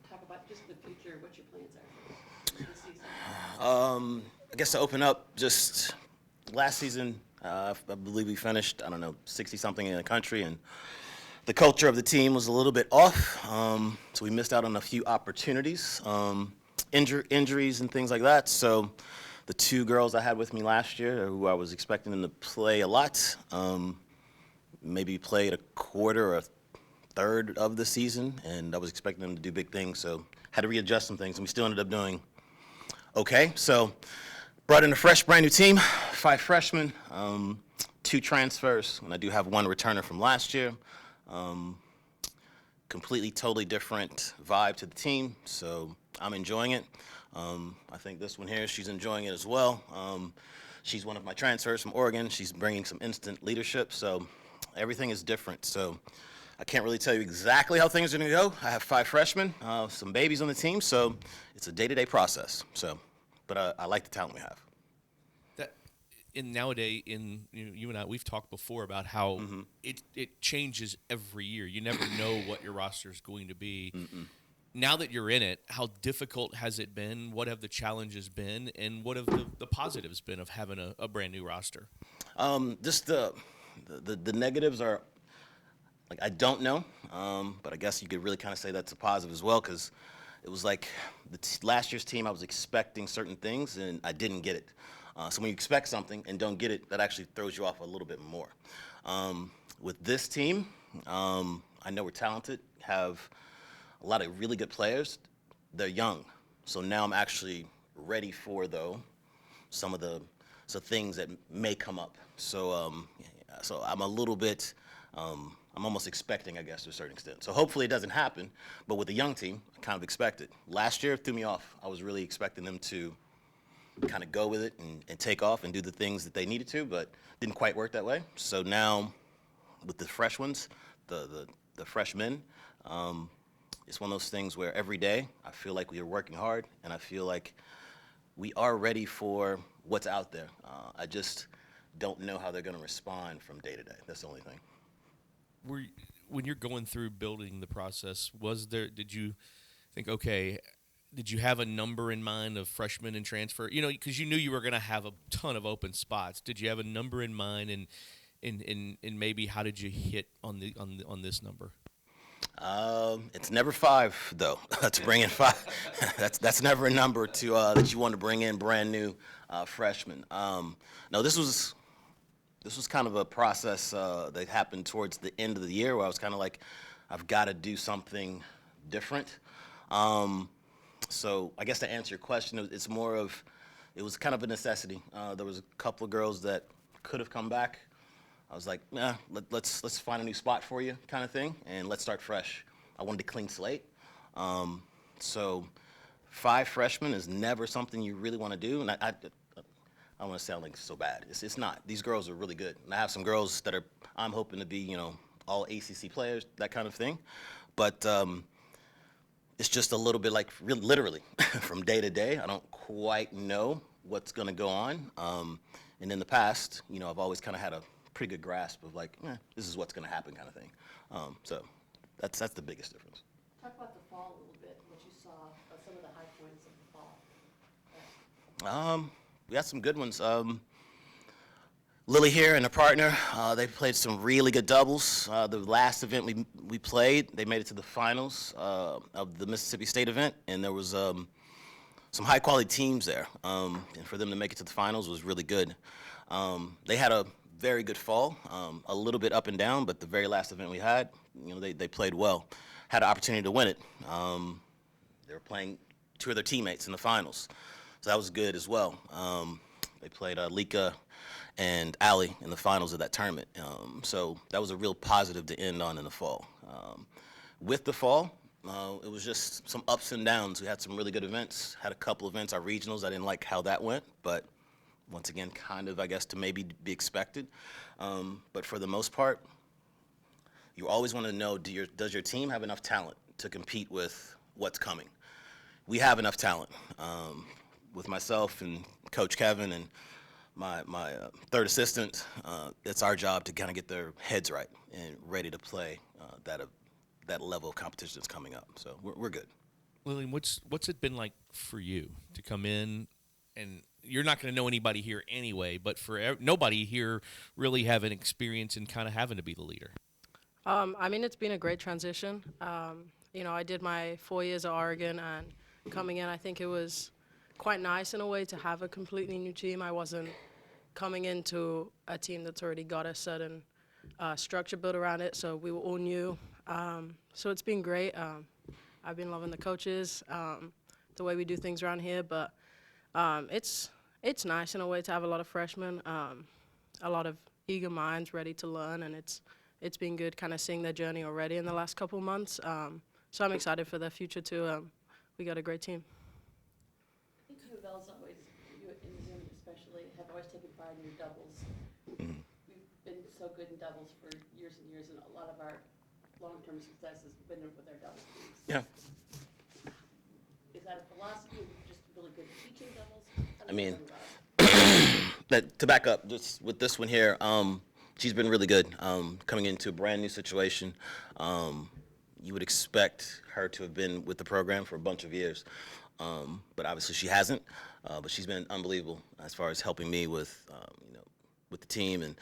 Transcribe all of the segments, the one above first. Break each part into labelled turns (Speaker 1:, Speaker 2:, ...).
Speaker 1: talk about just the future, what your plans are for this season.
Speaker 2: I guess to open up, just last season, I believe we finished, I don't know, 60-something in the country, and the culture of the team was a little bit off, so we missed out on a few opportunities, injuries and things like that. So the two girls I had with me last year, who I was expecting them to play a lot, maybe played a quarter or a third of the season, and I was expecting them to do big things, so had to readjust some things, and we still ended up doing okay. So brought in a fresh, brand new team, 5 freshmen, 2 transfers, and I do have 1 returner from last year. Completely, totally different vibe to the team, so I'm enjoying it. I think this one here, she's enjoying it as well. She's one of my transfers from Oregon. She's bringing some instant leadership, so everything is different. So I can't really tell you exactly how things are going to go. I have 5 freshmen, some babies on the team, so it's a day-to-day process. So, but I like the talent we have.
Speaker 3: Nowadays, you and I, we've talked before about how it changes every year. You never know what your roster is going to be. Now that you're in it, how difficult has it been? What have the challenges been, and what have the positives been of having a brand new roster?
Speaker 2: Just the negatives are, like, I don't know, but I guess you could really kind of say that's a positive as well, because it was like last year's team, I was expecting certain things, and I didn't get it. So when you expect something and don't get it, that actually throws you off a little bit more. With this team, I know we're talented, have a lot of really good players. They're young, so now I'm actually ready for, though, some of the things that may come up. So so I'm a little bit, I'm almost expecting, I guess, to a certain extent. So hopefully it doesn't happen, but with the young team, I kind of expect it. Last year, it threw me off. I was really expecting them to kind of go with it and take off and do the things that they needed to, but didn't quite work that way. So now with the fresh ones, the freshmen, it's one of those things where every day I feel like we are working hard, and I feel like we are ready for what's out there. I just don't know how they're going to respond from day to day. That's the only thing.
Speaker 3: When you're going through building the process, did you think, okay, did you have a number in mind of freshmen and transfer? Because you knew you were going to have a ton of open spots. Did you have a number in mind, and maybe how did you hit on this number?
Speaker 2: It's never 5 though. To bring in 5, that's never a number to that you want to bring in brand new freshmen. No, this was kind of a process that happened towards the end of the year, where I was kind of like, I've got to do something different. So I guess to answer your question, it's more of, it was kind of a necessity. There was a couple of girls that could have come back. I was like, nah, let's find a new spot for you, kind of thing, and let's start fresh. I wanted a clean slate. So 5 freshmen is never something you really want to do, and I don't want to sound like so bad. It's not. These girls are really good, and I have some girls that I'm hoping to be, all ACC players, that kind of thing. But it's just a little bit like literally from day to day. I don't quite know what's going to go on. And in the past, I've always kind of had a pretty good grasp of like, this is what's going to happen, kind of thing. So that's the biggest difference.
Speaker 1: Talk about the fall a little bit, what you saw, some of the high points of the fall.
Speaker 2: We had some good ones. Lily here and her partner, they played some really good doubles. The last event we played, they made it to the finals of the Mississippi State event, and there was some high-quality teams there. And for them to make it to the finals was really good. They had a very good fall, a little bit up and down, but the very last event we had, they played well. Had an opportunity to win it. They were playing 2 of their teammates in the finals, so that was good as well. They played Lika and Allie in the finals of that tournament. So that was a real positive to end on in the fall. With the fall, it was just some ups and downs. We had some really good events, had a couple events, our regionals. I didn't like how that went, but once again, kind of, I guess, to maybe be expected. But for the most part, you always want to know, does your team have enough talent to compete with what's coming? We have enough talent. With myself and Coach Kevin and my third assistant, it's our job to kind of get their heads right and ready to play that level of competition that's coming up. So we're good.
Speaker 3: Lillian, what's it been like for you to come in, and you're not going to know anybody here anyway, but for nobody here really having experience in kind of having to be the leader?
Speaker 4: I mean, it's been a great transition. I did my 4 years at Oregon, and coming in, I think it was quite nice in a way to have a completely new team. I wasn't coming into a team that's already got a certain structure built around it, so we were all new. So it's been great. I've been loving the coaches, the way we do things around here, but it's nice in a way to have a lot of freshmen, a lot of eager minds ready to learn, and it's been good kind of seeing their journey already in the last couple of months. So I'm excited for their future too. We got a great team.
Speaker 1: I think Coval's always, you in Zoom especially, have always taken pride in your doubles. We've been so good in doubles for years and years, and a lot of our long-term success has been with our doubles teams.
Speaker 2: Yeah.
Speaker 1: Is that a philosophy, or you're just really good at teaching doubles?
Speaker 2: I mean, to back up just with this one here, she's been really good coming into a brand new situation. You would expect her to have been with the program for a bunch of years, but obviously she hasn't. But she's been unbelievable as far as helping me with, with the team and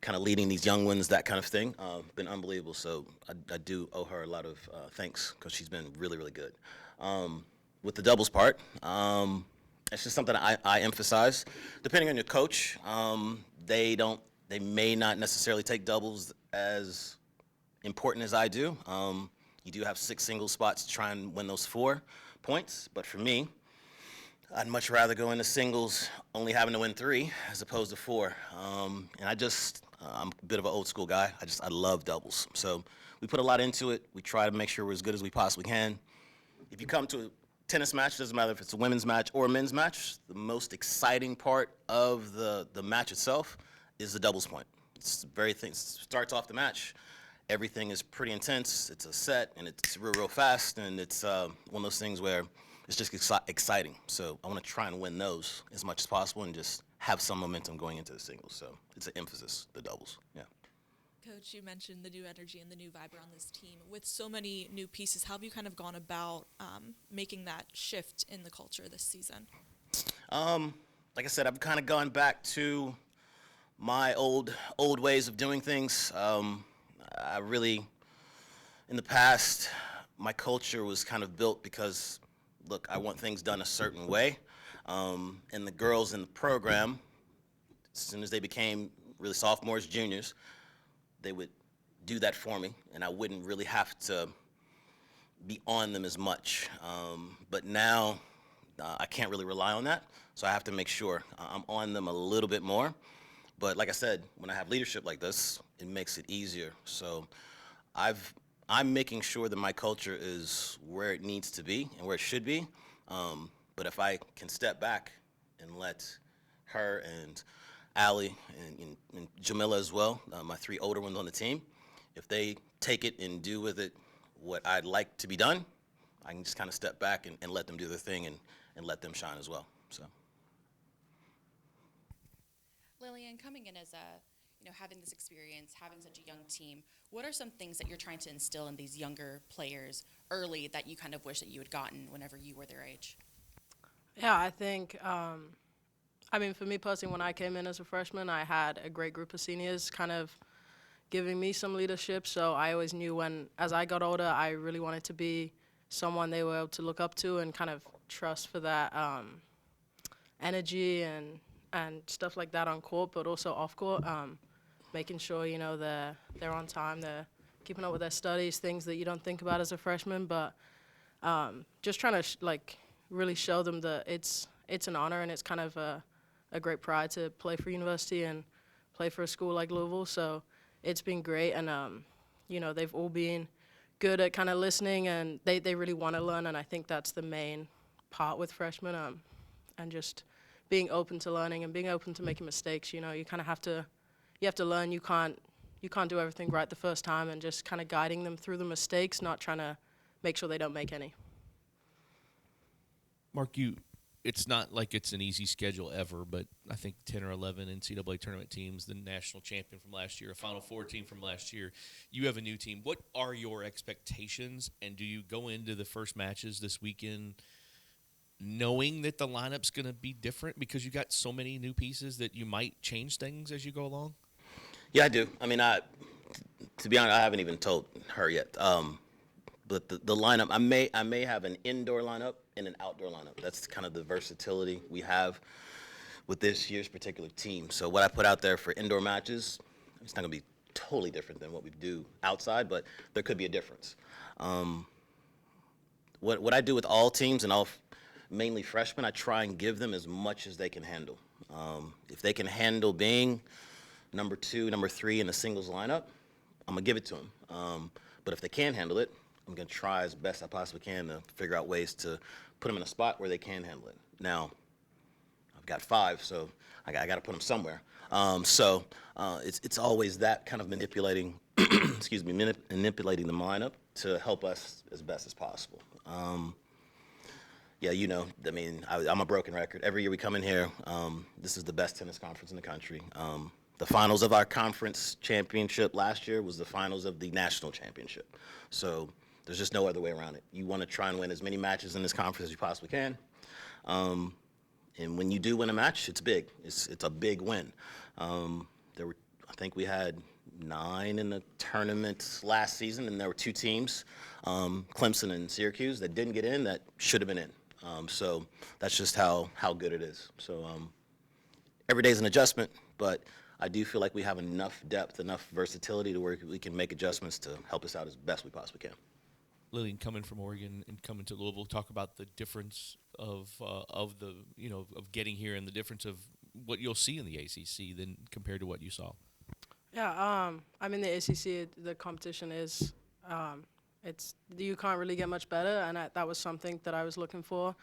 Speaker 2: kind of leading these young ones, that kind of thing. Been unbelievable. So I do owe her a lot of thanks because she's been really, really good. With the doubles part, it's just something I emphasize. Depending on your coach, they may not necessarily take doubles as important as I do. You do have 6 single spots to try and win those 4 points, but for me, I'd much rather go into singles only having to win 3 as opposed to 4. And I'm a bit of an old school guy. I love doubles. So we put a lot into it. We try to make sure we're as good as we possibly can. If you come to a tennis match, doesn't matter if it's a women's match or a men's match, the most exciting part of the match itself is the doubles point. It's the very thing. It starts off the match. Everything is pretty intense. It's a set, and it's real fast, and it's one of those things where it's just exciting. So I want to try and win those as much as possible and just have some momentum going into the singles. So it's an emphasis, the doubles. Yeah.
Speaker 5: Coach, you mentioned the new energy and the new vibe around this team. With so many new pieces, how have you kind of gone about making that shift in the culture this season?
Speaker 2: Like I said, I've kind of gone back to my old ways of doing things. I really, in the past, my culture was kind of built because, look, I want things done a certain way. And the girls in the program, as soon as they became really sophomores, juniors, they would do that for me, and I wouldn't really have to be on them as much. But now, I can't really rely on that, so I have to make sure I'm on them a little bit more. But like I said, when I have leadership like this, it makes it easier. So I'm making sure that my culture is where it needs to be and where it should be. But if I can step back and let her and Allie and Jamila as well, my 3 older ones on the team, if they take it and do with it what I'd like to be done, I can just kind of step back and let them do their thing and let them shine as well. So.
Speaker 6: Lillian, coming in as having this experience, having such a young team, what are some things that you're trying to instill in these younger players early that you kind of wish that you had gotten whenever you were their age?
Speaker 4: Yeah, I think, for me personally, when I came in as a freshman, I had a great group of seniors kind of giving me some leadership. So I always knew as I got older, I really wanted to be someone they were able to look up to and kind of trust for that energy and stuff like that on court, but also off court, making sure, they're on time, they're keeping up with their studies, things that you don't think about as a freshman, but just trying to really show them that it's an honor and it's kind of a great pride to play for university and play for a school like Louisville. So it's been great, and they've all been good at kind of listening, and they really want to learn, and I think that's the main part with freshmen, and just being open to learning and being open to making mistakes. You kind of have to learn. You can't do everything right the first time, and just kind of guiding them through the mistakes, not trying to make sure they don't make any.
Speaker 3: Mark, you it's not like it's an easy schedule ever, but I think 10 or 11 NCAA tournament teams, the national champion from last year, a Final Four team from last year. You have a new team. What are your expectations, and do you go into the first matches this weekend knowing that the lineup's going to be different because you got so many new pieces that you might change things as you go along?
Speaker 2: Yeah, I do. I mean, to be honest, I haven't even told her yet. But the lineup, I may have an indoor lineup and an outdoor lineup. That's kind of the versatility we have with this year's particular team. So what I put out there for indoor matches, it's not going to be totally different than what we do outside, but there could be a difference. What I do with all teams and all mainly freshmen, I try and give them as much as they can handle. If they can handle being number 2, number 3 in the singles lineup, I'm going to give it to them. But if they can't handle it, I'm going to try as best I possibly can to figure out ways to put them in a spot where they can handle it. Now, I've got 5, so I got to put them somewhere. It's always that kind of manipulating, manipulating the lineup to help us as best as possible. Yeah, I mean, I'm a broken record. Every year we come in here, this is the best tennis conference in the country. The finals of our conference championship last year was the finals of the national championship. So there's just no other way around it. You want to try and win as many matches in this conference as you possibly can. And when you do win a match, it's big. It's a big win. I think we had 9 in the tournament last season, and there were 2 teams, Clemson and Syracuse, that didn't get in that should have been in. So that's just how good it is. So every day is an adjustment, but I do feel like we have enough depth, enough versatility to where we can make adjustments to help us out as best we possibly can.
Speaker 3: Lillian, coming from Oregon and coming to Louisville, talk about the difference of getting here and the difference of what you'll see in the ACC than compared to what you saw.
Speaker 4: Yeah, I mean, the ACC, the competition is, you can't really get much better, and that was something that I was looking for.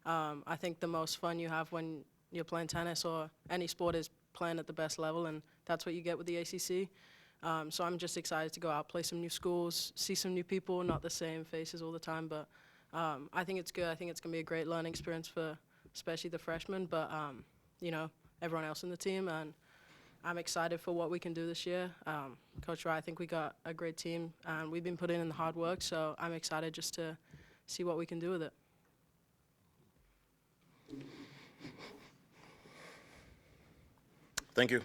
Speaker 4: I think the most fun you have when you're playing tennis or any sport is playing at the best level, and that's what you get with the ACC. So I'm just excited to go out, play some new schools, see some new people, not the same faces all the time, but I think it's good. I think it's going to be a great learning experience for especially the freshmen, but, everyone else in the team, and I'm excited for what we can do this year. Coach Wright, I think we got a great team, and we've been putting in the hard work, so I'm excited just to see what we can do with it.
Speaker 2: Thank you.